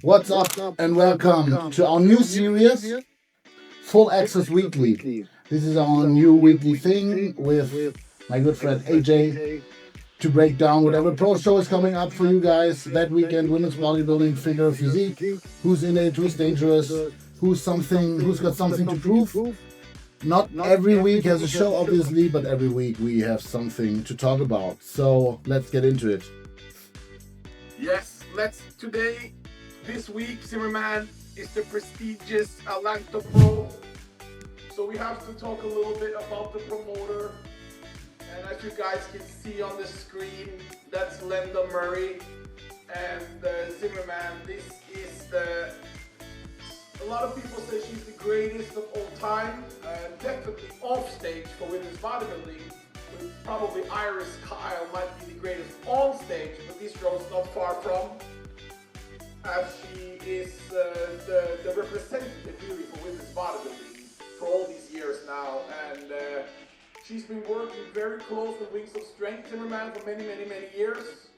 What's up and welcome to our new series, Full Access Weekly. This is our new weekly thing with my good friend AJ to break down whatever pro show is coming up for you guys that weekend. Women's bodybuilding, figure, physique, who's in it, who's dangerous, who's got something to prove. Not every week has a show, obviously, but every week we have something to talk about. So let's get into it. Yes, this week, Zimmermann is the prestigious Atlanta Pro. So we have to talk a little bit about the promoter. And as you guys can see on the screen, that's Linda Murray and Zimmermann. A lot of people say she's the greatest of all time. Definitely off stage for women's bodybuilding. Probably Iris Kyle might be the greatest on stage, but this girl's not far from, as she is the representative really for women's bodybuilding for all these years now, and she's been working very close with Wings of Strength, Zimmermann, for many years.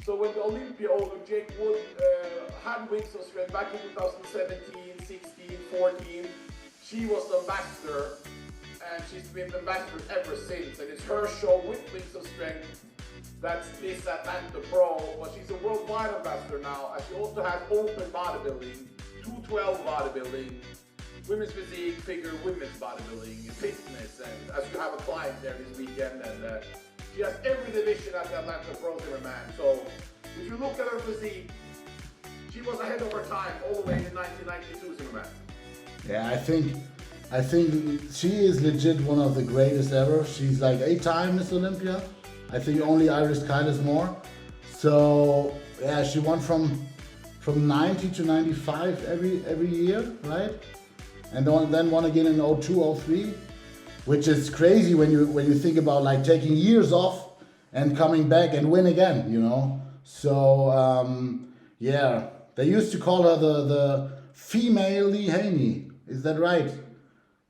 So when the Olympia owner Jake Wood had Wings of Strength back in 2017, 16, 14, she was the ambassador. And she's been the ambassador ever since, and it's her show with Wings of Strength that's this Atlanta Pro, but she's a worldwide ambassador now, and she also has open bodybuilding, 212 bodybuilding, women's physique, figure, women's bodybuilding, fitness, and as you have a client there this weekend, and she has every division at the Atlanta Pro Zimmermann. So if you look at her physique, she was ahead of her time all the way in 1992 Zimmermann. Yeah, I think she is legit one of the greatest ever. She's like 8-time Miss Olympia. I think only Iris Kyle is more. So yeah, she won from 90 to 95 every year, right? And then won again in 02, 03, which is crazy when you think about like taking years off and coming back and win again, you know. So yeah, they used to call her the female Lee Haney. Is that right?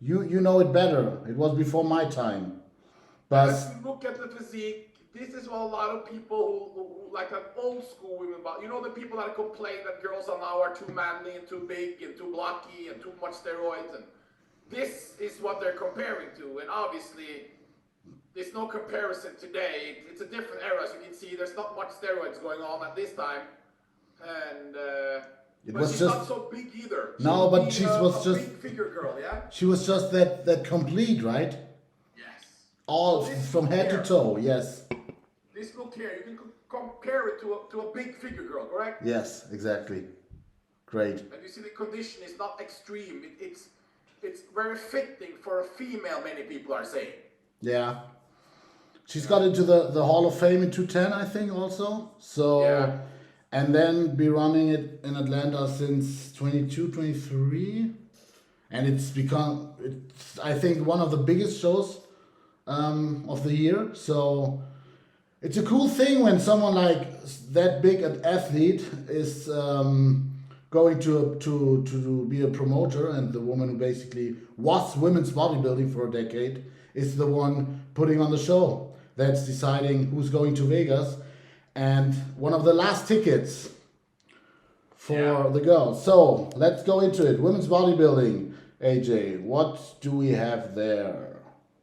You know it better. It was before my time. But if you look at the physique, this is what a lot of people who like that old school women, but you know the people that complain that girls are now are too manly and too big and too blocky and too much steroids, and this is what they're comparing to. And obviously there's no comparison today. It's a different era, as you can see. There's not much steroids going on at this time, and but she's not so big either. No, but she was just big figure girl, yeah. She was just that complete, right? Yes. All from head to toe, yes. This look here, you can compare it to a big figure girl, correct? Yes, exactly. Great. And you see the condition is not extreme. It's very fitting for a female. Many people are saying. Yeah. She's got into the Hall of Fame in 210, I think, also. So. Yeah. And then be running it in Atlanta since 22, 23. And it's become, I think, one of the biggest shows of the year. So it's a cool thing when someone like that big an athlete is going to be a promoter, and the woman who basically was women's bodybuilding for a decade is the one putting on the show that's deciding who's going to Vegas. And one of the last tickets for the girls. So let's go into it. Women's bodybuilding. AJ, what do we have there?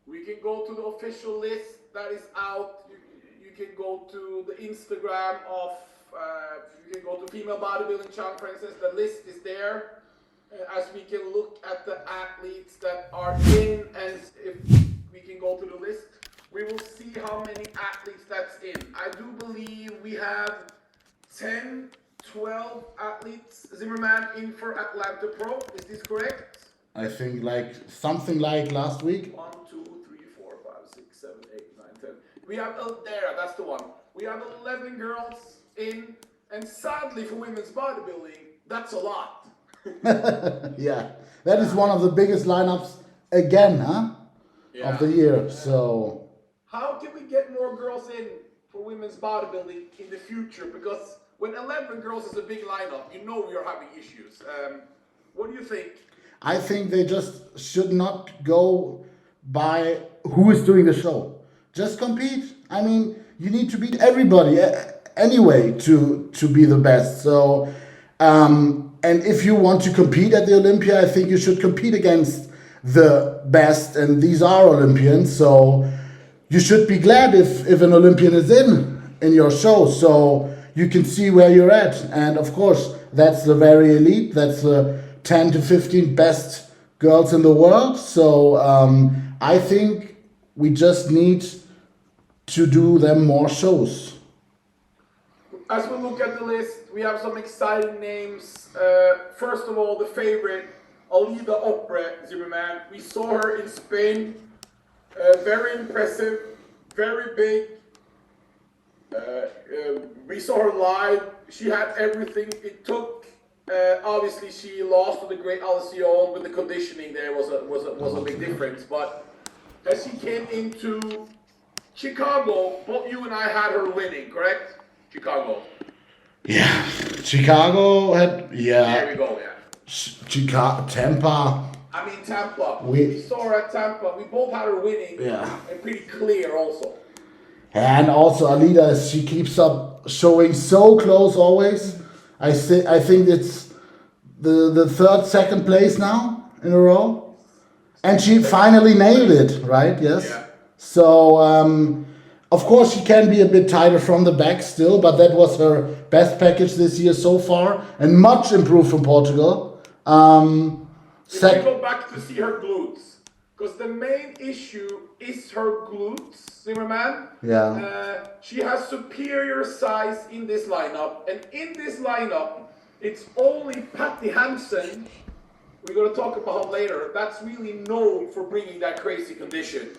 We can go to the official list that is out. You can go to the Instagram of, you can go to Female Bodybuilding Channel, for instance. The list is there. As we can look at the athletes that are in, and if we can go to the list, we will see how many athletes that's in. I do believe we have 10, 12 athletes, Zimmermann, in for Atlanta Pro. Is this correct? I think like something like last week. 1, 2, 3, 4, 5, 6, 7, 8, 9, 10. We have, there, that's the one. We have 11 girls in, and sadly for women's bodybuilding, that's a lot. Yeah, that is one of the biggest lineups again, huh? Yeah. Of the year, so... How can we get more girls in for women's bodybuilding in the future? Because when 11 girls is a big lineup, you know we are having issues. What do you think? I think they just should not go by who is doing the show. Just compete. I mean, you need to beat everybody anyway to be the best. So And if you want to compete at the Olympia, I think you should compete against the best, and these are Olympians. So you should be glad if an Olympian is in your show, so you can see where you're at. And of course, that's the very elite. That's the 10 to 15 best girls in the world. So I think we just need to do them more shows. As we look at the list, we have some exciting names. First of all, the favorite, Alida Opre Zimmermann. We saw her in Spain. Very impressive, very big. We saw her live. She had everything it took. Obviously, she lost to the great Alcione, but the conditioning there was a big difference. But as she came into Chicago, both you and I had her winning, correct? Chicago. Yeah, Chicago had, yeah. There we go, yeah. Chicago, Tampa. I mean, Tampa. We saw her at Tampa. We both had her winning. Yeah. And pretty clear also. And also Alida, she keeps up showing so close always. I think it's the second place now in a row. And she finally nailed it, right? Yes. Yeah. So, of course, she can be a bit tighter from the back still, but that was her best package this year so far, and much improved from Portugal. If we go back to see her glutes, because the main issue is her glutes, Zimmermann. Yeah. She has superior size in this lineup, and in this lineup, it's only Patty Hansen, we're going to talk about later, that's really known for bringing that crazy condition.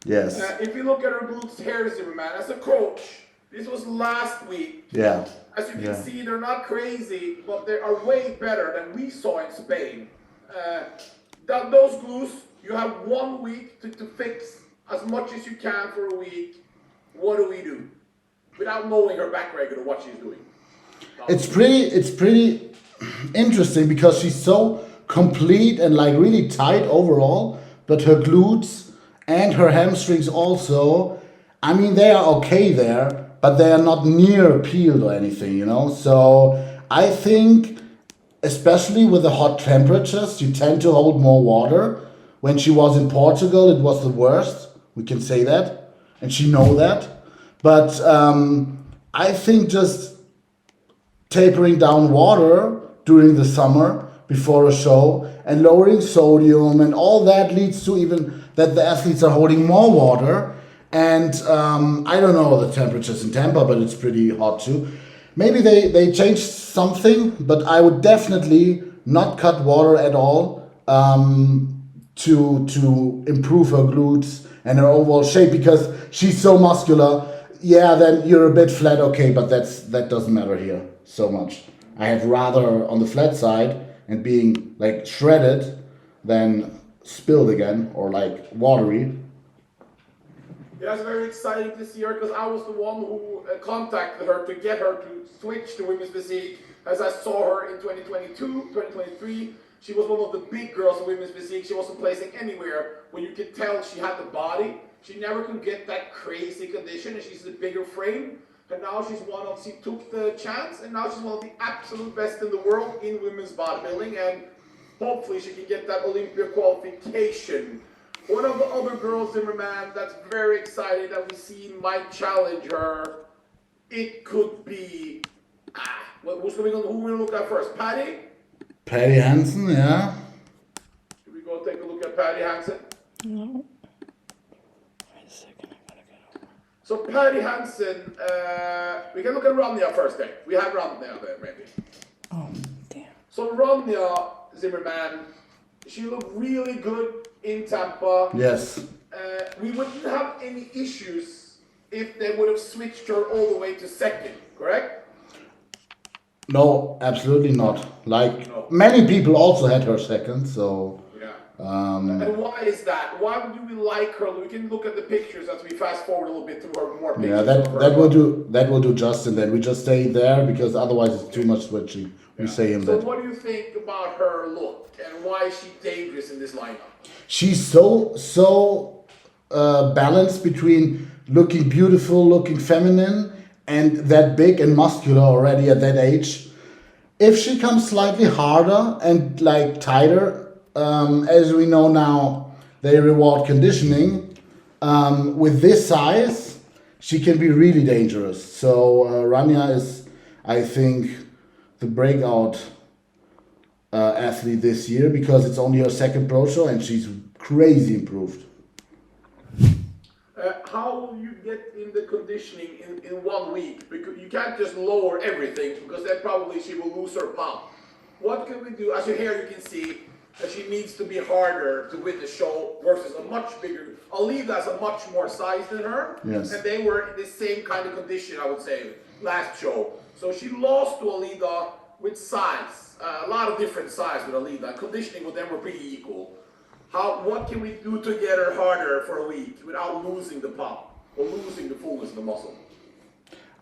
Yes. If you look at her glutes here, Zimmermann, as a coach, this was last week. Yeah. As you can see, they're not crazy, but they are way better than we saw in Spain. Those glutes, you have 1 week to fix as much as you can for a week. What do we do? Without knowing her back regular, what she's doing. It's pretty interesting because she's so complete and like really tight overall, but her glutes and her hamstrings also, I mean, they are okay there, but they are not near peeled or anything, you know? So I think, especially with the hot temperatures, you tend to hold more water. When she was in Portugal, it was the worst. We can say that. And she know that. But I think just tapering down water during the summer before a show and lowering sodium and all that leads to even that the athletes are holding more water. And I don't know the temperatures in Tampa, but it's pretty hot too. Maybe they changed something, but I would definitely not cut water at all to improve her glutes and her overall shape because she's so muscular. Yeah, then you're a bit flat, okay, but that doesn't matter here so much. I had rather on the flat side and being like shredded than spilled again or like watery. Yeah, it's very exciting to see her because I was the one who contacted her to get her to switch to women's physique. As I saw her in 2022, 2023, she was one of the big girls in women's physique. She wasn't placing anywhere when you could tell she had the body. She never could get that crazy condition, and she's a bigger frame. And now she took the chance, and now she's one of the absolute best in the world in women's bodybuilding, and hopefully she can get that Olympia qualification. One of the other girls, Zimmermann, that's very excited that we see might challenge her. It could be, who we look at first? Patty? Patty Hansen, yeah. Should we go take a look at Patty Hansen? No. Wait a second, I gotta get over. So Patty Hansen, we can look at Rania first then. We have Rania there, maybe. Oh, damn. So Rania, Zimmermann, she looked really good in Tampa. Yes. We wouldn't have any issues if they would have switched her all the way to second, correct? No, absolutely not. Like many people also had her second, so. Yeah. And why is that? Why do we like her? We can look at the pictures as we fast forward a little bit through her more pictures. Yeah, that will do Justin. Then we just stay there because otherwise it's too much switching. We say him so that. what do you think about her look and why is she dangerous in this lineup? She's so balanced between looking beautiful, looking feminine, and that big and muscular already at that age. if she comes slightly harder and like tighter, as we know now, they reward conditioning. With this size, she can be really dangerous. So Rania is, I think, the breakout athlete this year because it's only her second pro show and she's crazy improved. How will you get in the conditioning in 1 week? Because you can't just lower everything because then probably she will lose her pump. What can we do? As you here, you can see that she needs to be harder to win the show versus a much bigger. Alida has a much more size than her. Yes. And they were in the same kind of condition, I would say, last show. So she lost to Alida with size. A lot of different size with Alida. Conditioning with them were pretty equal. What can we do to get her harder for a week without losing the pump or losing the fullness of the muscle?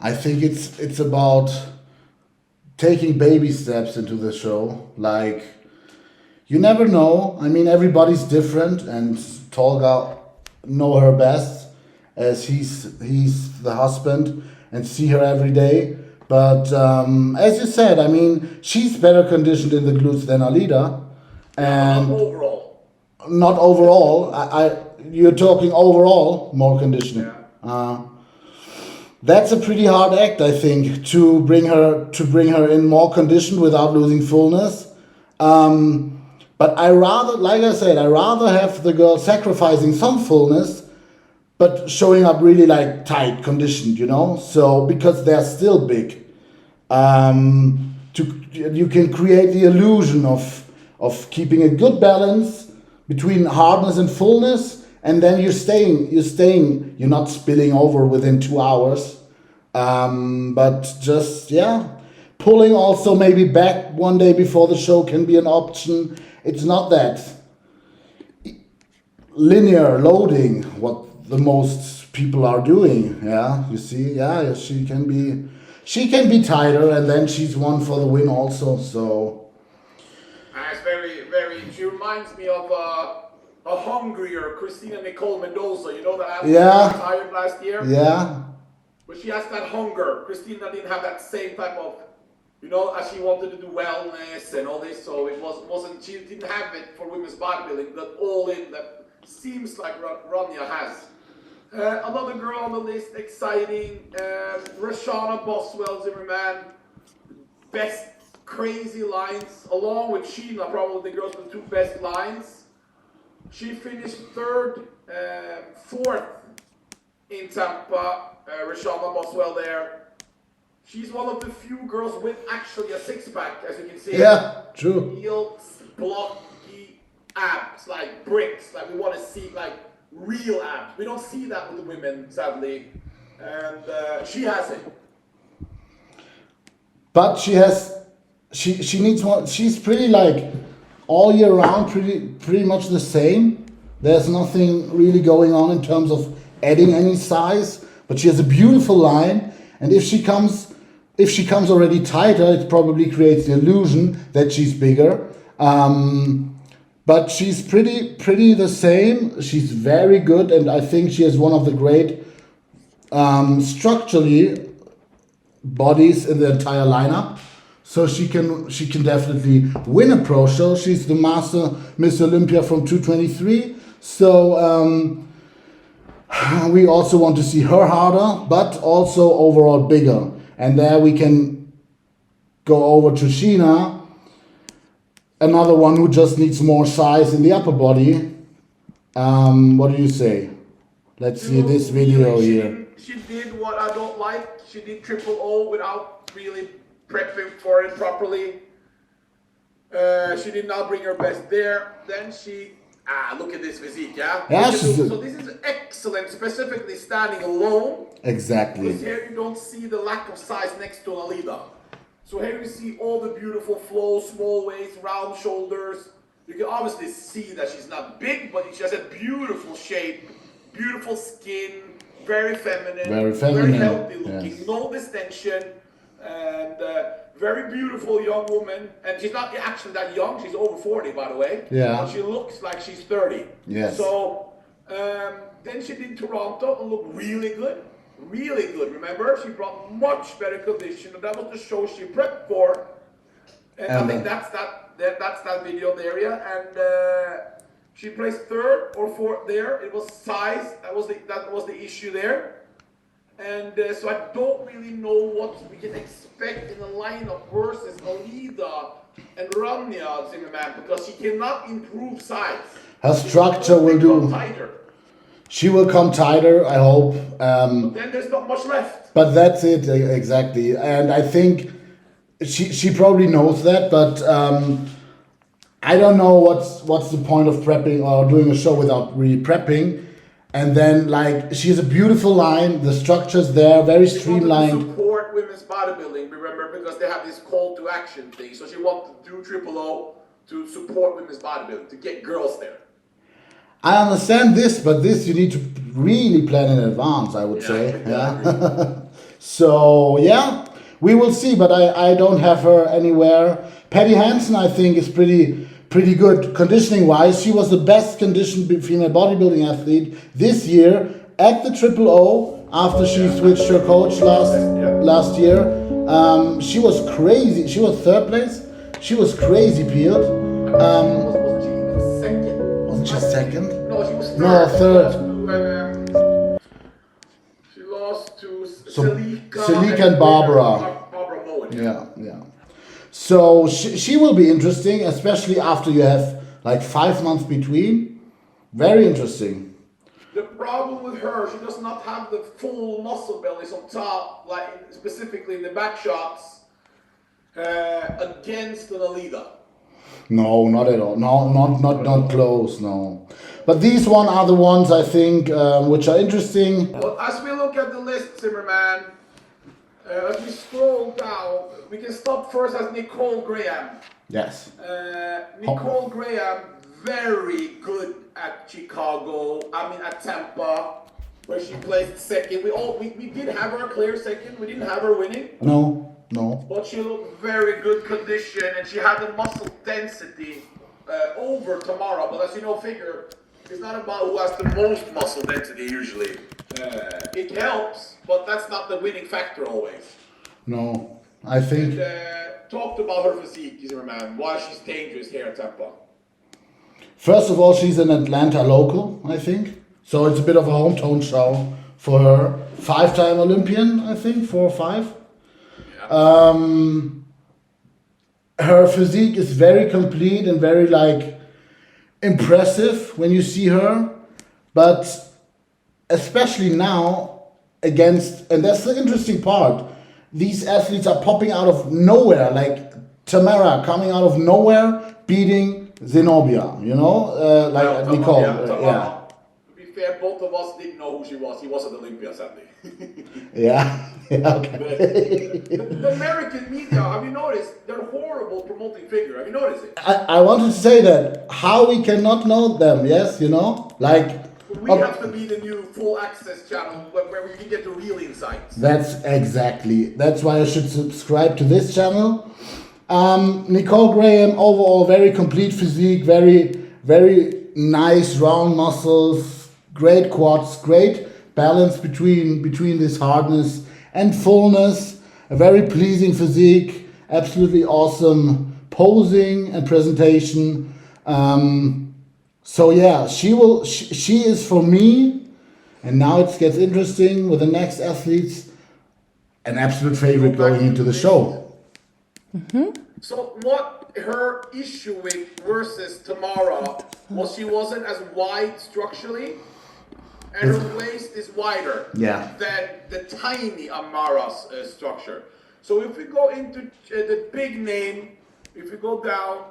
I think it's about taking baby steps into the show. Like, you never know. I mean, everybody's different, and Tolga know her best as he's the husband and see her every day. But as you said, I mean, she's better conditioned in the glutes than Alida. And Overall. not overall. You're talking overall more conditioning. Yeah. That's a pretty hard act, I think, to bring her in more conditioned without losing fullness. But I rather have the girl sacrificing some fullness, but showing up really like tight conditioned, you know. So because they're still big, you can create the illusion of keeping a good balance between hardness and fullness, and then you're not spilling over within 2 hours. But just, pulling also maybe back 1 day before the show can be an option. It's not that linear loading, what the most people are doing. Yeah, you see, she can be tighter, and then she's one for the win also, so. It's very, she reminds me of a hungrier Christina Nicole Mendoza. You know that athlete who retired last year? Yeah. But she has that hunger. Christina didn't have that same type of, as she wanted to do wellness and all this, so she didn't have it for women's bodybuilding, that all in that seems like Rania has. Another girl on the list, exciting, Rashana Boswell Zimmermann, best crazy lines, along with Sheena, probably the girls with the 2 best lines. She finished 3rd, 4th in Tampa, Rashana Boswell there. She's one of the few girls with actually a 6-pack, as you can see. Yeah, true. Real blocky abs, like bricks. Like we want to see like real abs. We don't see that with the women, sadly. And she has it. But she needs more. She's pretty like all year round, pretty much the same. There's nothing really going on in terms of adding any size. But she has a beautiful line, and if she comes already tighter, it probably creates the illusion that she's bigger. But she's pretty the same. She's very good, and I think she has one of the great structurally bodies in the entire lineup. So she can definitely win a pro show. She's the master Miss Olympia from 223. So we also want to see her harder, but also overall bigger. And there we can go over to Sheena, another one who just needs more size in the upper body. What do you say? Let's see this video here. She did what I don't like. She did triple O without really prepping for it properly. She did not bring her best there. Then she, look at this physique, yeah? So this is excellent, specifically standing alone. Exactly. Because here you don't see the lack of size next to Alida. So here you see all the beautiful flow, small waist, round shoulders. You can obviously see that she's not big, but she has a beautiful shape, beautiful skin, very feminine, very healthy looking, yes. No distension, and very beautiful young woman. And she's not actually that young, she's over 40 by the way. Yeah. But she looks like she's 30. Yes. So then she did Toronto and looked really good. Really good. Remember, she brought much better condition, and that was the show she prepped for. And I think that's that video there, yeah. And she placed third or fourth there. It was size. That was the issue there. And so I don't really know what we can expect in the lineup versus Alida and Rania Zimmermann, because she cannot improve size. Her structure will do. Tighter. She will come tighter, I hope. But then there's not much left. But that's it, exactly. And I think she probably knows that, but I don't know what's the point of prepping or doing a show without really prepping. And then, like, she has a beautiful line. The structure's there, very streamlined. She support women's bodybuilding, remember, because they have this call to action thing. So she wants to do Triple O to support women's bodybuilding, to get girls there. I understand this, but this you need to really plan in advance, I would say. Yeah. So, yeah, we will see, but I don't have her anywhere. Patty Hansen, I think, is pretty good conditioning-wise. She was the best conditioned female bodybuilding athlete this year at the Triple O after she switched her coach last year. She was crazy. She was third place. She was crazy peeled. Wasn't she even second? Wasn't she second? No, she was third. No, third. She lost to Selika and Barbara. Barbara Moen. Yeah. So she will be interesting, especially after you have like 5 months between. Very interesting. The problem with her, she does not have the full muscle bellies on top, like specifically in the back shots, against an Alida. No, not at all. No, not close. No, but these one are the ones I think which are interesting. Well, as we look at the list, Zimmermann, as we scroll down, we can stop first at Nicole Graham. Yes. Nicole Graham, very good at Chicago. At Tampa, where she placed second. We did have her clear second. We didn't have her winning. No. But she looked very good condition, and she had the muscle density over Tamara. But as you know, figure, it's not about who has the most muscle density usually. It helps, but that's not the winning factor always. No, I think. Talked about her physique, Zimmermann, why she's dangerous here at Tampa. First of all, she's an Atlanta local, I think. So it's a bit of a hometown show for her. 5-time Olympian, I think, 4 or 5. Her physique is very complete and very impressive when you see her, but especially now and that's the interesting part, these athletes are popping out of nowhere, like Tamara coming out of nowhere beating Zenobia, Nicole. To be fair, both of us didn't know who she was. He was at Olympia, sadly. Yeah, okay. The American media, have you noticed? They're horrible promoting figure. Have you noticed it? I wanted to say that. How we cannot know them, yes, We have to be the new full access channel where we can get the real insights. That's why I should subscribe to this channel. Nicole Graham, overall, very complete physique, very, very nice round muscles, great quads, great balance between this hardness and fullness, a very pleasing physique, absolutely awesome posing and presentation. So yeah, she is for me, and now it gets interesting with the next athletes, an absolute favorite going into the show. Mm-hmm. So what her issue with versus Tamara was she wasn't as wide structurally, and her waist is wider than the tiny Amara's structure. So if we go into the big name, if we go down,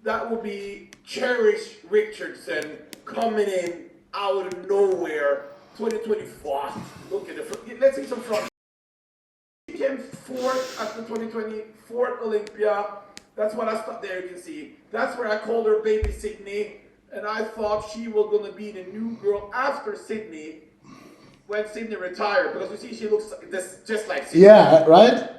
that would be Cherish Richardson coming in out of nowhere, 2024. Look at it. Let's see some front. She came 4th at the 2024 Olympia. That's what I thought. There you can see. That's where I called her Baby Sydney. And I thought she was going to be the new girl after Sydney, when Sydney retired. Because you see, she looks just like Sydney. Yeah, right?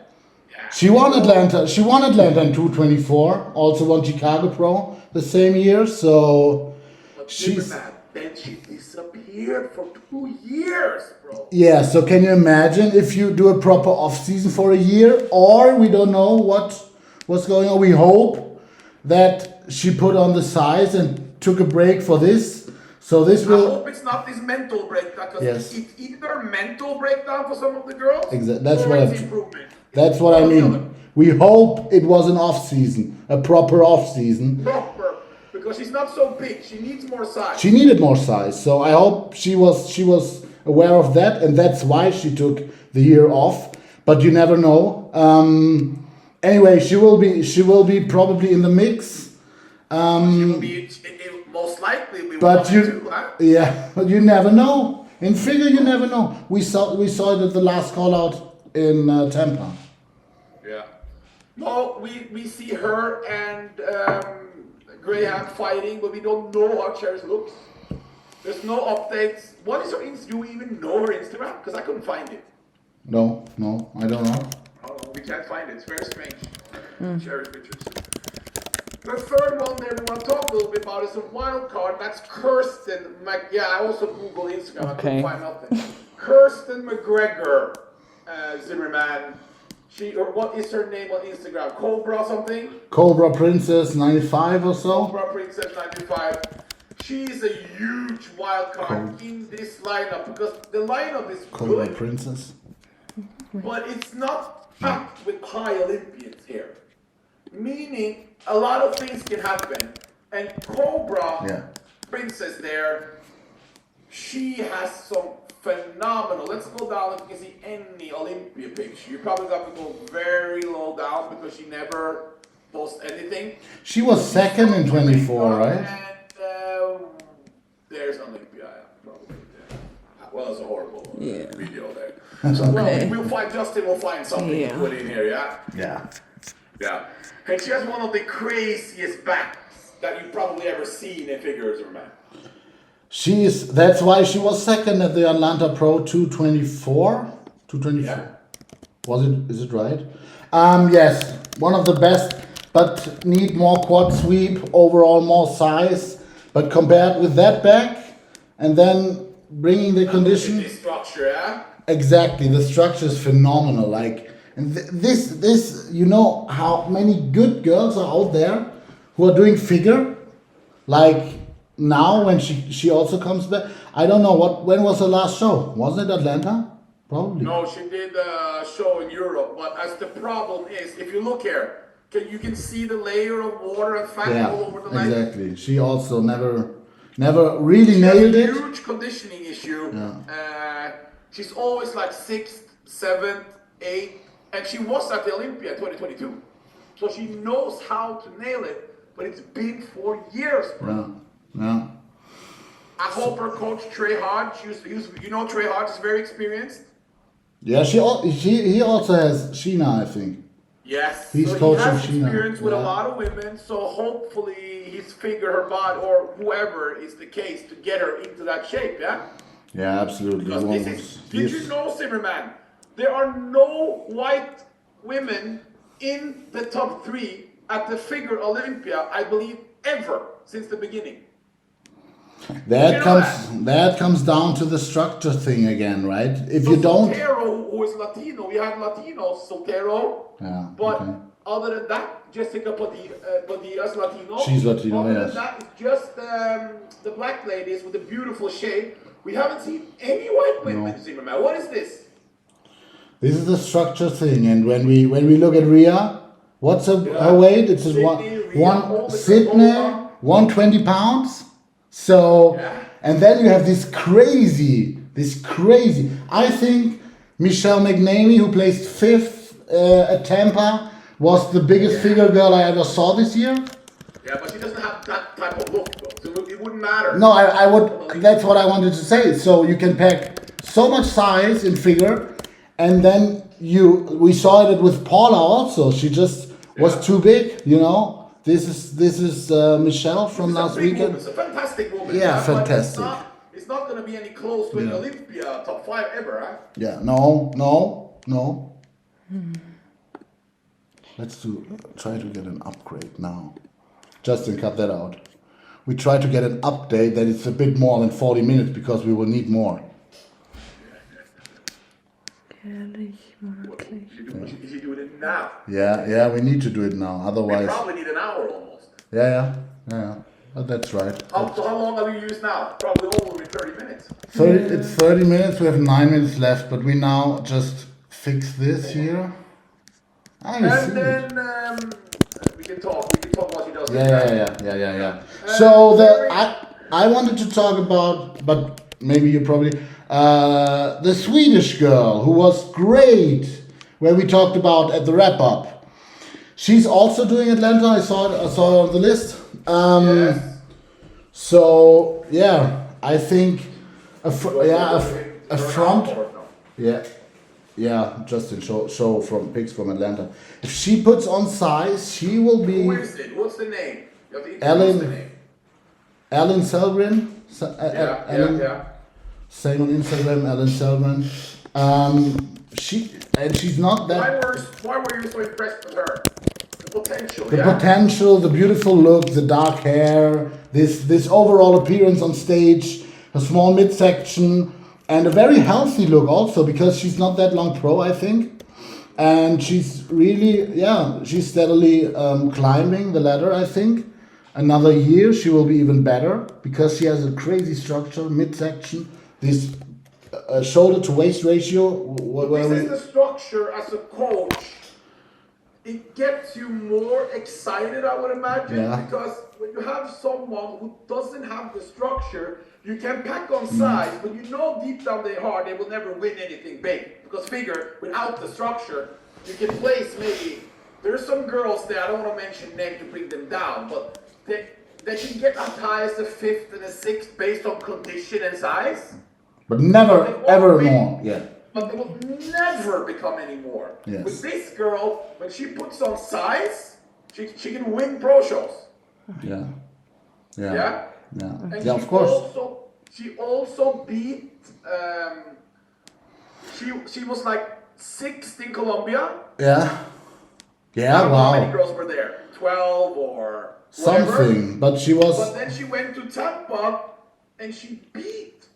Yeah. She won Atlanta. She won Atlanta in 224. Also won Chicago Pro the same year. So but she's... Then she disappeared for 2 years, bro. Yeah, so can you imagine if you do a proper off-season for a year, or we don't know what's going on. We hope that she put on the size and took a break for this. So this I will. hope it's not this mental breakdown, because Yes. it's either mental breakdown for some of the girls, That's or what it's I. improvement. That's what I mean. We hope it was an off season, a proper off season. Proper, because she's not so big. She needs more size. She needed more size, so I hope she was aware of that, and that's why she took the year off. But you never know. Anyway, she will be probably in the mix. She will be, most likely be But 1 and 2, huh? yeah, but you never know. In figure, you never know. We saw it at the last call out in Tampa. Yeah. No, we see her and Graham fighting, but we don't know how Cherish looks. There's no updates. What is her Instagram? Do we even know her Instagram? Because I couldn't find it. No, I don't know. Oh, we can't find it. It's very strange. Cherish pictures. The third one there we want to talk a little bit about is a wild card. That's Kirsten. Yeah, I also Googled Instagram. I couldn't find nothing. Kirsten McGregor, Zimmermann. What is her name on Instagram? Cobra something? Cobra Princess 95 or so. Cobra Princess 95. She's a huge wild card in this lineup, because the lineup is Cobra good, Princess. but it's not packed with high Olympians here. Meaning a lot of things can happen. And Cobra Princess there, she has some phenomenal. Let's go down if you can see any Olympia picture. You probably got to go very low down because she never posts anything. She was second in 24, right? And there's Olympia, probably. Yeah. Well, it's a horrible video there. So we'll find Justin. We'll find something to put in here. Yeah. And she has one of the craziest backs that you've probably ever seen in figures, man. That's why she was second at the Atlanta Pro 224. 224. Is it right? Yes, one of the best, but need more quad sweep, overall more size. But compared with that back, and then bringing the condition. The structure, yeah? Exactly, the structure is phenomenal. Like, and this, you know how many good girls are out there who are doing figure, like. Now when she also comes back, I don't know when was her last show? Wasn't it Atlanta? Probably. No, she did a show in Europe, but as the problem is, if you look here, you can see the layer of water and fat all over the leg. Exactly. She also never really nailed it. Huge conditioning issue. Yeah. She's always like 6th, 7th, 8th, and she was at the Olympia in 2022. So she knows how to nail it, but it's been 4 years, bro. Yeah. I hope her coach Trey Hodge, you know Trey Hodge is very experienced. Yeah, he also has Sheena, I think. Yes, he's so coaching he has Sheena. Experience with a lot of women, so hopefully he's figured her body, or whoever is the case, to get her into that shape, yeah? Yeah, absolutely. Did you know, Zimmermann, there are no white women in the top 3 at the figure Olympia, I believe, ever since the beginning. That comes down to the structure thing again, right? If you don't. Soltero, who is Latino, we have Latinos, Soltero. Yeah. But other than that, Jessica Padilla is Latino. She's Latino, other yes. than that, it's just the black ladies with the beautiful shape. We haven't seen any white women, Zimmermann. What is this? This is the structure thing, and when we look at Rhea, what's her weight? It's Sydney, 120 pounds. So, and then you have this crazy. I think Michelle McNamee, who placed 5th at Tampa, was the biggest figure girl I ever saw this year. Yeah, but she doesn't have that type of look, though. So it wouldn't matter. No, I would. That's what I wanted to say. So you can pack so much size in figure, and then we saw it with Paula also. She just was too big, you know. This is Michelle from last weekend. It's a fantastic woman. Yeah, fantastic. It's not going to be any close to an Olympia top 5 ever, huh? Yeah, no. Let's try to get an upgrade now. Justin, cut that out. We try to get an update that it's a bit more than 40 minutes because we will need more. Jährlich, monatlich. Is he doing it now? Yeah, we need to do it now. We Otherwise, probably need an hour almost. yeah. But that's right. How long have you used now? Probably over 30 minutes. 30, it's 30 minutes. We have 9 minutes left, but we now just fix this here. Ah, you And see then it. we can talk what he does. Yeah. So I wanted to talk about, but maybe you probably the Swedish girl who was great, where we talked about at the wrap up. She's also doing Atlanta. I saw her on the list. Yes. So yeah, I think a front. Yeah, Justin show from pics from Atlanta. If she puts on size, she will be. Who is it? What's the name? You have to introduce the name. Ellen Selgren. Yeah. Same on Instagram, Ellen Selgren. She's not that. Why were you so impressed with her? The potential. The potential, the beautiful look, the dark hair, this overall appearance on stage, a small midsection, and a very healthy look also, because she's not that long pro, I think. And she's really, she's steadily climbing the ladder, I think. Another year she will be even better, because she has a crazy structure, midsection, this shoulder to waist ratio. This is the structure as a coach. It gets you more excited, I would imagine, because when you have someone who doesn't have the structure, you can pack on size, but you know deep down their heart they will never win anything big. Because figure, without the structure, you can place maybe, there's some girls there, I don't want to mention names to bring them down, but they can get as high as a 5th and a 6th based on condition and size. But never, ever more, But they will never become any more. Yes. With this girl, when she puts on size, she can win pro shows. Yeah. And Of course. She also beat. She was like 6th in Colombia. Yeah. I don't know Wow. how many girls were there? 12 or whatever. Something, but she was. But then she went to Tampa and she beat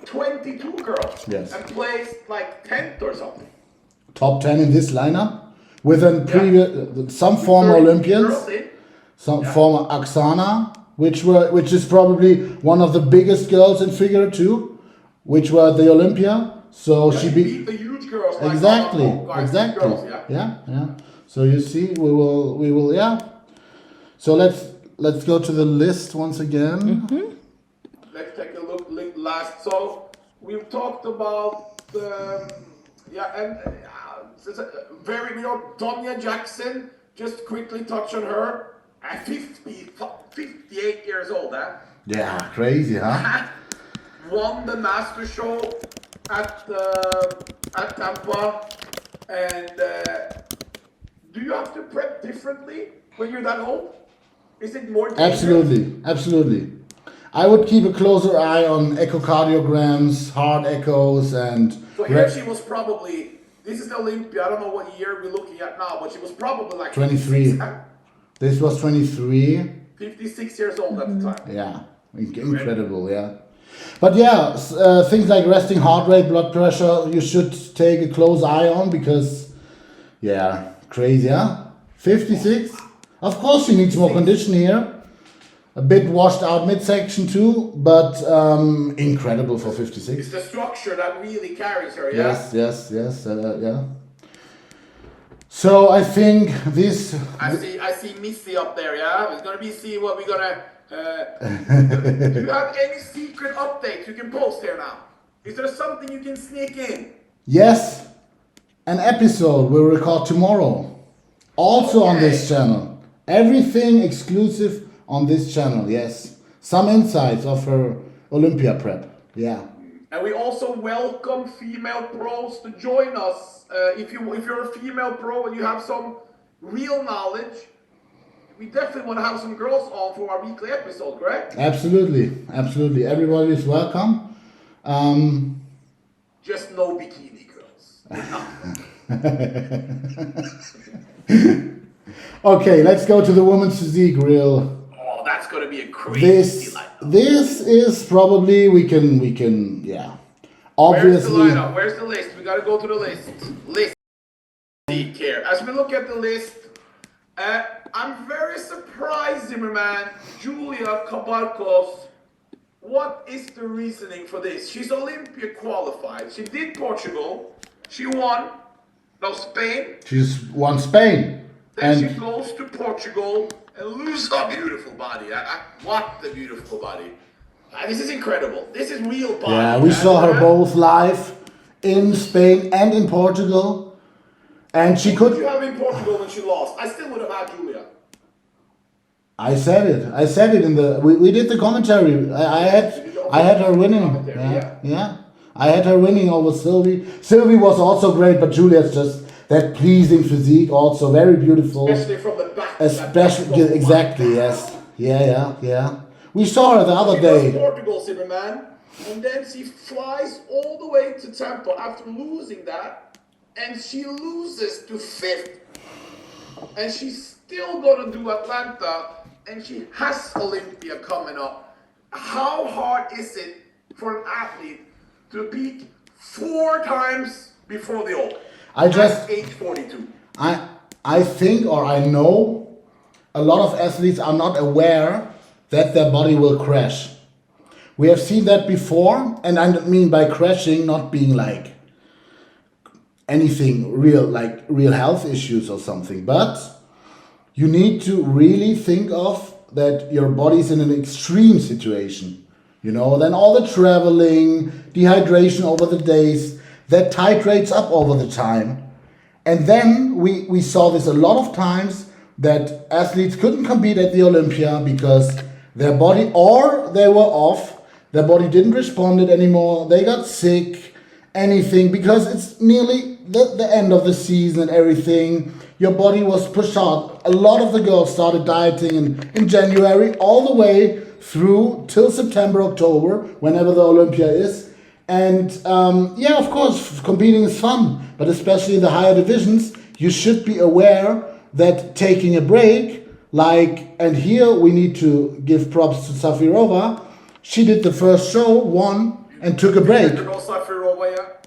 22 girls. Yes. And placed like 10th or something. Top 10 in this lineup with a previous some former Olympians, some former Oksana, which is probably one of the biggest girls in figure too, which were at the Olympia. So she beat the huge girls. Like exactly. Girls, yeah. So you see, we will. So let's go to the list once again. Mm-hmm. Let's take a look last. So we've talked about Donya Jackson. Just quickly touch on her. At 58 years old, huh? Yeah, crazy, huh? Won the master show at Tampa, and do you have to prep differently when you're that old? Is it more dangerous? Absolutely. I would keep a closer eye on echocardiograms, heart echoes, and. So here she was probably. This is the Olympia. I don't know what year we're looking at now, but she was probably like 23. This was 23. 56 years old at the time. Yeah, incredible, yeah. But things like resting heart rate, blood pressure, you should take a close eye on, because, crazy, huh? 56? Of course she needs more condition here. A bit washed out midsection too, but incredible for 56. It's the structure that really carries her, Yes, yeah. So I think this. I see Missy up there, yeah? It's gonna be see what we're gonna. Do you have any secret updates you can post here now? Is there something you can sneak in? Yes, an episode we'll record tomorrow. Also on this channel. Everything exclusive on this channel, yes. Some insights of her Olympia prep, yeah. And we also welcome female pros to join us. If you're a female pro and you have some real knowledge, we definitely want to have some girls on for our weekly episode, correct? Absolutely. Everybody is welcome. Just no bikini girls. Okay, let's go to the women's physique reel. Oh, that's gonna be a crazy This is probably we can. obviously. Where's the lineup? Where's the list? We gotta go to the list. List here. As we look at the list, I'm very surprised, Zimmermann, Julia Kabarkos. What is the reasoning for this? She's Olympia qualified. She did Portugal. She won. No, Spain. She's won Spain. Then she goes to Portugal and loses a beautiful body. What a beautiful body. This is incredible. This is real body. Yeah, we saw her both live in Spain and in Portugal. And she could... What did you have in Portugal when she lost? I still would have had Julia. I said it in the... We did the commentary. I had her winning. Yeah. I had her winning over Sylvie. Sylvie was also great, but Julia's just that pleasing physique, also very beautiful. Especially from the back. Especially, exactly, yes. Yeah. We saw her the other day. She goes Portugal, Zimmermann, and then she flies all the way to Tampa after losing that, and she loses to 5th. And she's still gonna do Atlanta, and she has Olympia coming up. How hard is it for an athlete to peak 4 times before the Old? At age 42. I think, or I know, a lot of athletes are not aware that their body will crash. We have seen that before, and I mean by crashing not being like anything real, like real health issues or something, but you need to really think of that your body's in an extreme situation. You know, then all the traveling, dehydration over the days, that titrates up over the time. And then we saw this a lot of times that athletes couldn't compete at the Olympia because their body, or they were off, their body didn't respond it anymore, they got sick, anything, because it's nearly the end of the season and everything. Your body was pushed out. A lot of the girls started dieting in January all the way through till September, October, whenever the Olympia is. And yeah, of course, competing is fun, but especially in the higher divisions, you should be aware that taking a break, and here we need to give props to Safirova. She did the first show, won, and took a break.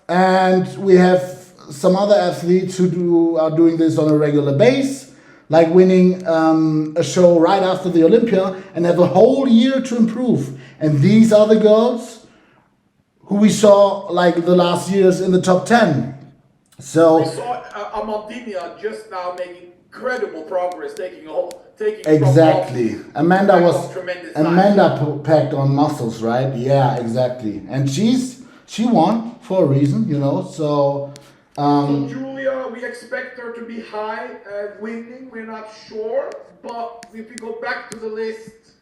And we have some other athletes who are doing this on a regular basis, like winning a show right after the Olympia and have a whole year to improve. And these are the girls who we saw like the last years in the top 10. So we saw Amandinia just now making incredible progress, taking exactly. Amanda packed on muscles, right? Yeah, exactly. And she won for a reason, you know. So Julia, we expect her to be high winning. We're not sure, but if we go back to the list,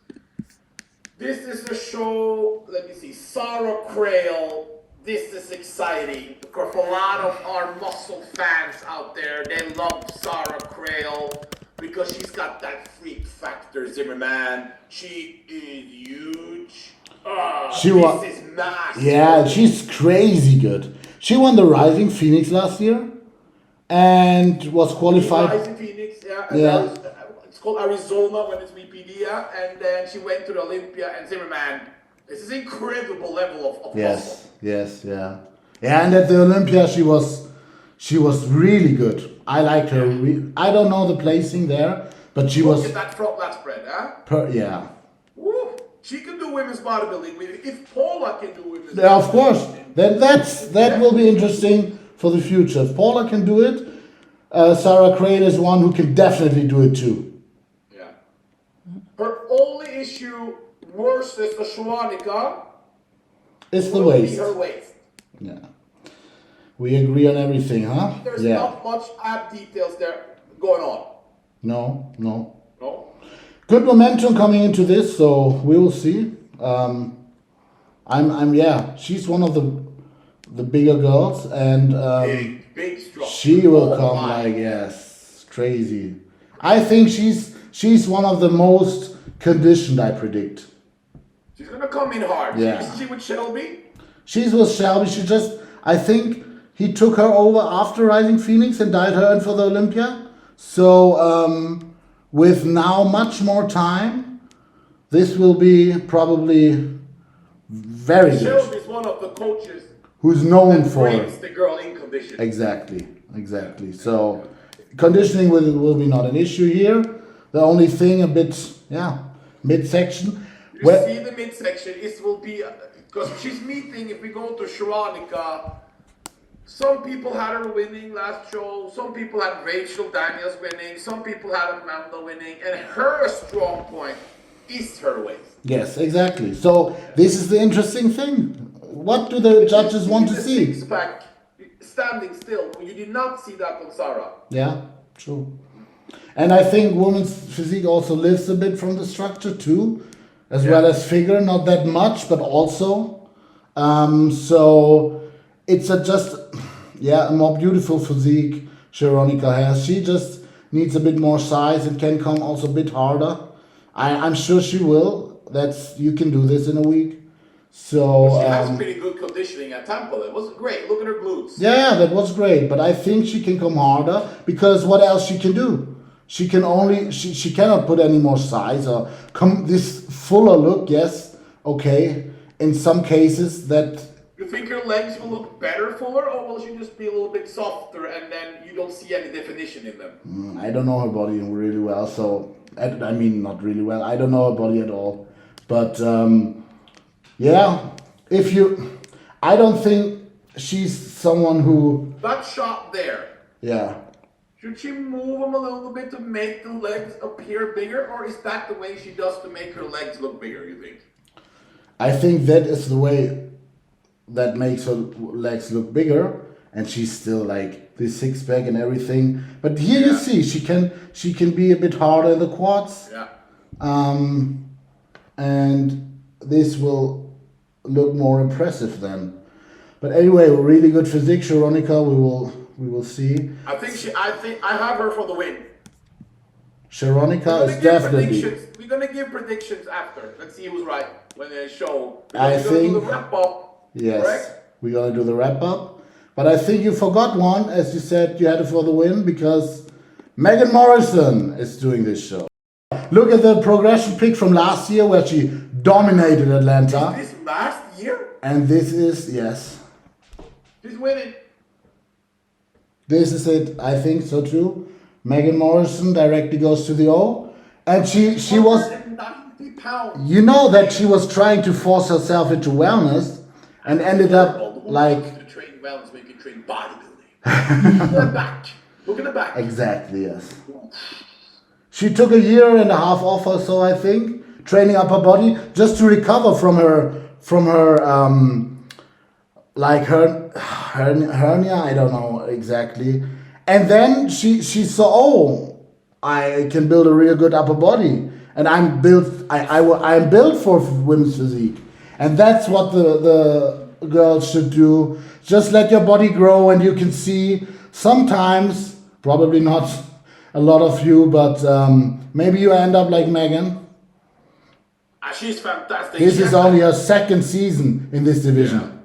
this is the show. Let me see, Sarah Crail. This is exciting because for a lot of our muscle fans out there, they love Sarah Crail because she's got that freak factor, Zimmermann. She is huge. This is massive. Yeah, she's crazy good. She won the Rising Phoenix last year and was qualified. Rising Phoenix, yeah. It's called Arizona when it's VPD, and then she went to the Olympia and Zimmermann. This is incredible level of muscle. Yes, yeah. Yeah, and at the Olympia she was really good. I liked her. I don't know the placing there, but she was. Look at that front lat spread, huh? Yeah. Woo. She can do women's bodybuilding. If Paula can do women's bodybuilding. Of course. That will be interesting for the future. If Paula can do it, Sarah Crail is one who can definitely do it too. Yeah. Her only issue versus the Schwanica is the waist. Her waist. Yeah. We agree on everything, huh? There's not much ab details there going on. No. Good momentum coming into this, so we will see. She's one of the bigger girls, and big strong. She will come crazy. I think she's one of the most conditioned, I predict. She's gonna come in hard. Yeah. Is she with Shelby? She's with Shelby. I think he took her over after Rising Phoenix and dialed her in for the Olympia. So with now much more time, this will be probably very good. Shelby's one of the coaches who's known that for brings the girl in condition. exactly. So conditioning will be not an issue here. The only thing a bit midsection. You see the midsection, it will be, because she's meeting, if we go to Sharonika, some people had her winning last show, some people had Rachel Daniels winning, some people had Amanda winning, and her strong point is her waist. Yes, exactly. So this is the interesting thing. What do the judges want to see? Six-pack standing still. You did not see that on Sarah. Yeah, true. And I think women's physique also lives a bit from the structure too, as well as figure, not that much, but also. So it's a more beautiful physique Sharonika has. She just needs a bit more size. It can come also a bit harder. I'm sure she will. You can do this in a week. So she has pretty good conditioning at Temple. It was great. Look at her glutes. Yeah, that was great. But I think she can come harder because what else she can do? She can only she cannot put any more size or come this fuller look. Yes, okay. In some cases that. You think her legs will look better fuller, or will she just be a little bit softer and then you don't see any definition in them? I don't know her body really well, so I mean not really well. I don't know her body at all, but I don't think she's someone who. That shot there. Yeah. Should she move them a little bit to make the legs appear bigger, or is that the way she does to make her legs look bigger, you think? I think that is the way that makes her legs look bigger, and she's still like this six-pack and everything. But here you see she can be a bit harder in the quads. Yeah. And this will look more impressive then. But anyway, really good physique, Sharonika. We will see. I think I have her for the win. Sharonika is definitely. We're gonna give predictions after. Let's see who's right when they show. I think. Do the wrap up. Yes, correct? we're gonna do the wrap up. But I think you forgot one, as you said you had it for the win, because Megan Morrison is doing this show. Look at the progression pic from last year where she dominated Atlanta. Is this last year? And this is, yes. She's winning. This is it, I think so too. Megan Morrison directly goes to the O. And she was, 190 pounds. you know that she was trying to force herself into wellness and ended up like. To train wellness, we can train bodybuilding. Look at the back. Look at the back. Exactly, yes. She took a year and a half off or so, I think, training up her body just to recover from her like her hernia, I don't know exactly. And then she saw, I can build a real good upper body, and I'm built for women's physique, and that's what the girls should do. Just let your body grow, and you can see sometimes, probably not a lot of you, but maybe you end up like Megan. She's fantastic. This is only her second season in this division. Yeah.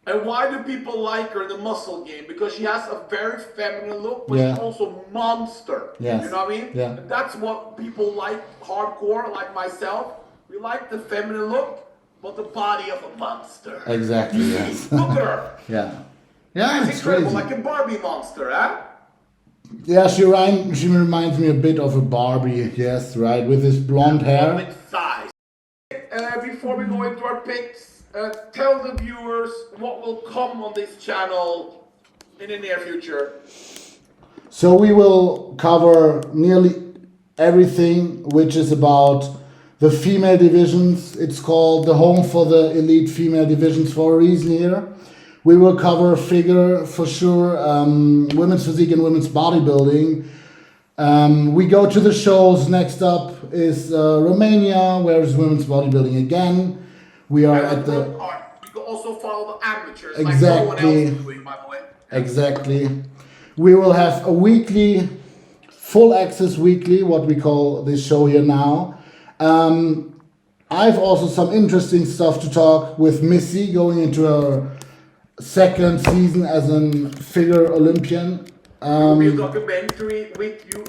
And why do people like her in the muscle game? Because she has a very feminine look, but she's also monster. Yes. You know what I mean? Yeah. And that's what people like hardcore, like myself. We like the feminine look, but the body of a monster. Exactly, yes. Look at her. Yeah. Yeah, It's it's incredible, crazy. like a Barbie monster, huh? Yeah, she reminds me a bit of a Barbie, yes, right, with this blonde hair. With thighs. Before we go into our picks, tell the viewers what will come on this channel in the near future. So we will cover nearly everything which is about the female divisions. It's called the home for the elite female divisions for a reason here. We will cover figure for sure, women's physique and women's bodybuilding. We go to the shows. Next up is Romania, where is women's bodybuilding again. We are at the. We can also follow the amateurs, Exactly. like no one else is doing, by the way. Exactly. We will have a weekly, full access weekly, what we call this show here now. I've also some interesting stuff to talk with Missy going into her second season as a figure Olympian. Will be a documentary with you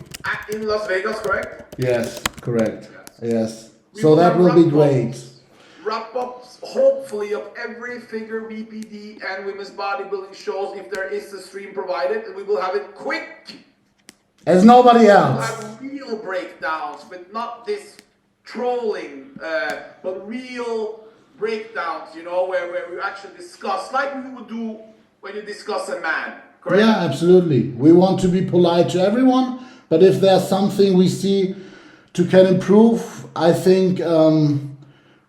in Las Vegas, correct? Yes, correct. Yes. We So will that have will be wrap great. ups. wrap-ups, hopefully, of every figure, BPD, and women's bodybuilding shows, if there is a stream provided, and we will have it quick. As nobody We'll else. have real breakdowns, but not this trolling, but real breakdowns, you know, where we actually discuss, like we would do when you discuss a man, correct? Yeah, absolutely. We want to be polite to everyone, but if there's something we see to can improve, I think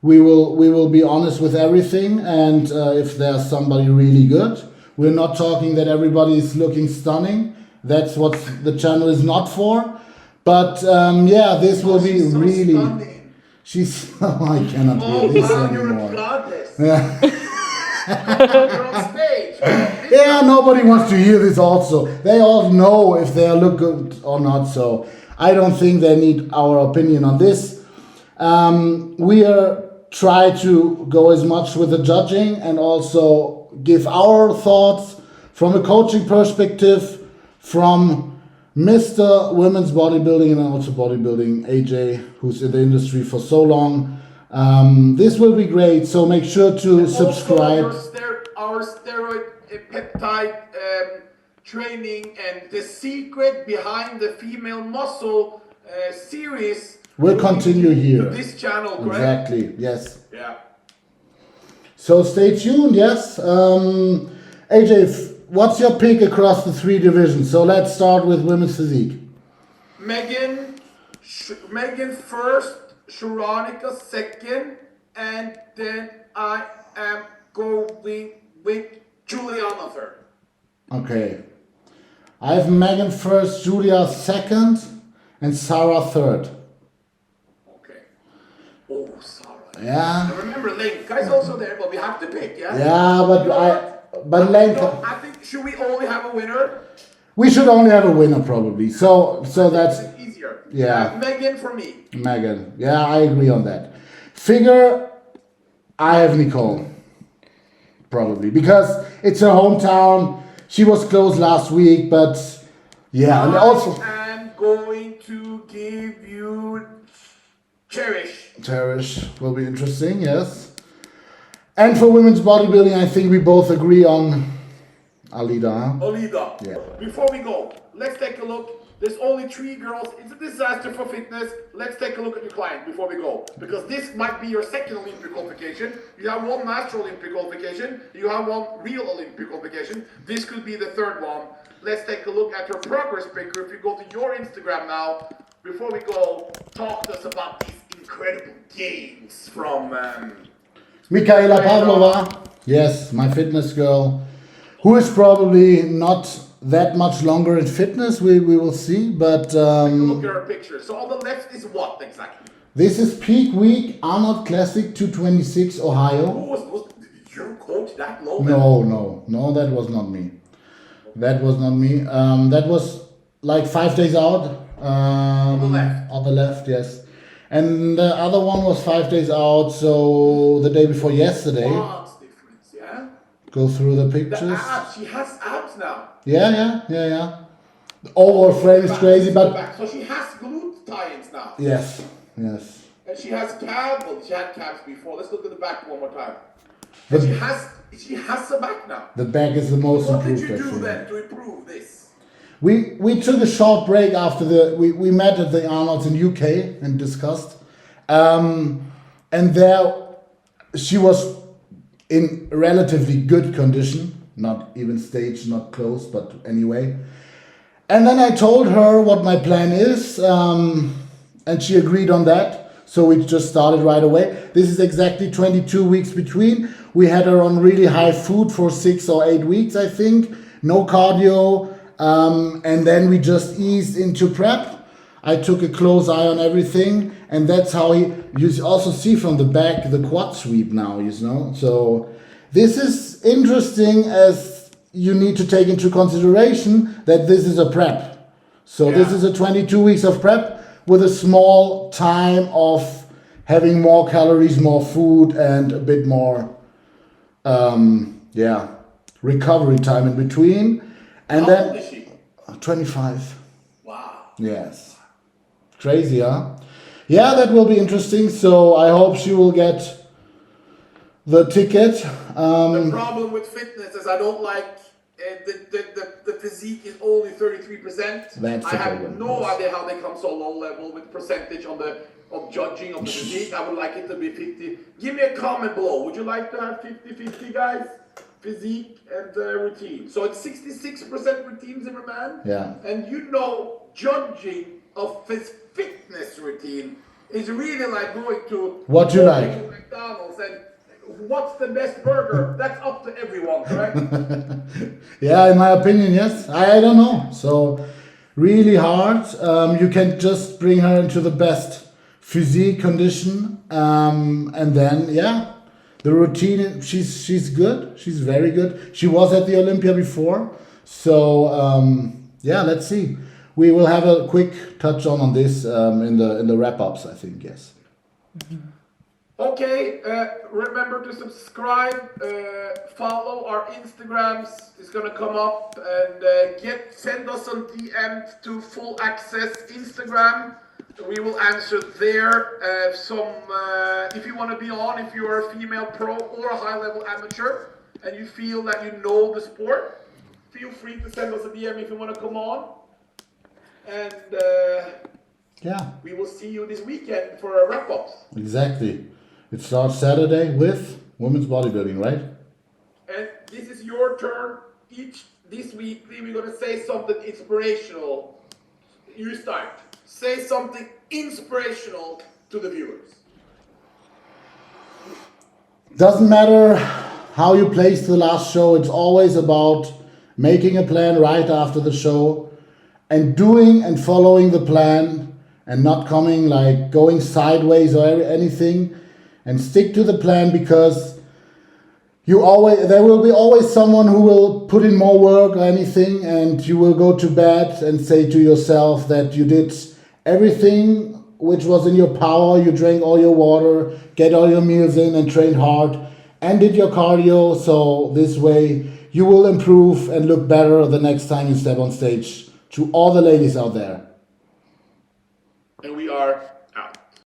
we will be honest with everything. And if there's somebody really good, we're not talking that everybody is looking stunning. That's what the channel is not for. But yeah, this will be She's so really. stunning. She's. Oh, I cannot hear Oh, this wow, you're a anymore. goddess. Yeah. You're on stage. Yeah, nobody wants to hear this also. They all know if they look good or not, so I don't think they need our opinion on this. We try to go as much with the judging and also give our thoughts from a coaching perspective from Mr. Women's Bodybuilding and also Bodybuilding, AJ, who's in the industry for so long. This will be great, so make sure to subscribe. Also, our steroid peptide training and the secret behind the female muscle series We'll continue here. This channel, correct? Exactly, yes. Yeah. So stay tuned, yes. AJ, what's your pick across the 3 divisions? So let's start with women's physique. Megan first, Sharonica second, and then I am going with Juliana third. Okay. I have Megan first, Julia second, and Sarah third. Okay. Oh, Sarah. Yeah. And remember, Lenka is also there, but we have to pick, yeah? Yeah, but Lenka, I think, should we only have a winner? we should only have a winner probably. So that's It's easier. Yeah. Megan for me. Megan. Yeah, I agree on that. Figure, I have Nicole. Probably. Because it's her hometown. She was close last week, but yeah. And also I am going to give you Cherish. Cherish will be interesting, yes. And for women's bodybuilding, I think we both agree on Alida. Huh? Olida. Yeah. Before we go, let's take a look. There's only 3 girls. It's a disaster for fitness. Let's take a look at your client before we go. Because this might be your second Olympic qualification. You have 1 master Olympic qualification. You have 1 real Olympic qualification. This could be the 3rd one. Let's take a look at your progress picker. If you go to your Instagram now, before we go, talk to us about these incredible gains from Michaela Pavlova. Yes, my fitness girl. Who is probably not that much longer in fitness, we will see, but look at our picture. So on the left is what exactly? this is peak week Arnold Classic 226 Ohio. Did your coach that low? No, that was not me. That was not me. That was like 5 days out. On the left. On the left, yes. And the other one was 5 days out, so the day before yesterday. What's difference, yeah? Go through the The pictures. abs, she has abs now. Yeah. The overall frame is crazy, but So she has glute tie-ins now. yes. And she has calves. Well, she had calves before. Let's look at the back one more time. The- And she has a back now. The back is the most What did improved. you I do think. then to improve this? We took a short break after we met at the Arnold's in UK and discussed, and there she was in relatively good condition, not even staged, not close, but anyway. And then I told her what my plan is, and she agreed on that. So we just started right away. This is exactly 22 weeks between. We had her on really high food for 6 or 8 weeks, I think. No cardio. And then we just eased into prep. I took a close eye on everything. And that's how you also see from the back the quad sweep now, you know. So this is interesting as you need to take into consideration that this is a prep. So this is a 22 weeks of prep with a small time of having more calories, more food, and a bit more, recovery time in between. And How old is she? 25. Wow. Yes. Crazy, huh? Yeah, that will be interesting. So I hope she will get the ticket. The problem with fitness is I don't like the physique is only 33%. That's I the have problem, no yes. idea how they come so low level with percentage on the judging of the physique. I would like it to be 50. Give me a comment below. Would you like to have 50-50, guys? Physique and routine. So it's 66% routine, Zimmermann. Yeah. And you know, judging of fitness routine is really like going to What you like. McDonald's and what's the best burger? That's up to everyone, correct? Yeah, in my opinion, yes. I don't know. So really hard. You can just bring her into the best physique condition, and then yeah, the routine. She's good. She's very good. She was at the Olympia before, so yeah. Let's see. We will have a quick touch on this in the wrap ups. I think yes. Okay, remember to subscribe, follow our Instagrams, it's gonna come up, and send us some DM to Full Access Instagram. We will answer there. If you want to be on, if you are a female pro or a high-level amateur, and you feel that you know the sport, feel free to send us a DM if you want to come on. And Yeah, we will see you this weekend for a wrap-up. exactly. It starts Saturday with women's bodybuilding, right? And this is your turn. This week we're gonna say something inspirational. You start. Say something inspirational to the viewers. Doesn't matter how you placed the last show. It's always about making a plan right after the show and doing and following the plan and not going sideways or anything. And stick to the plan, because there will be always someone who will put in more work or anything, and you will go to bed and say to yourself that you did everything which was in your power. You drank all your water, get all your meals in, and trained hard, and did your cardio. So this way you will improve and look better the next time you step on stage. To all the ladies out there. And we are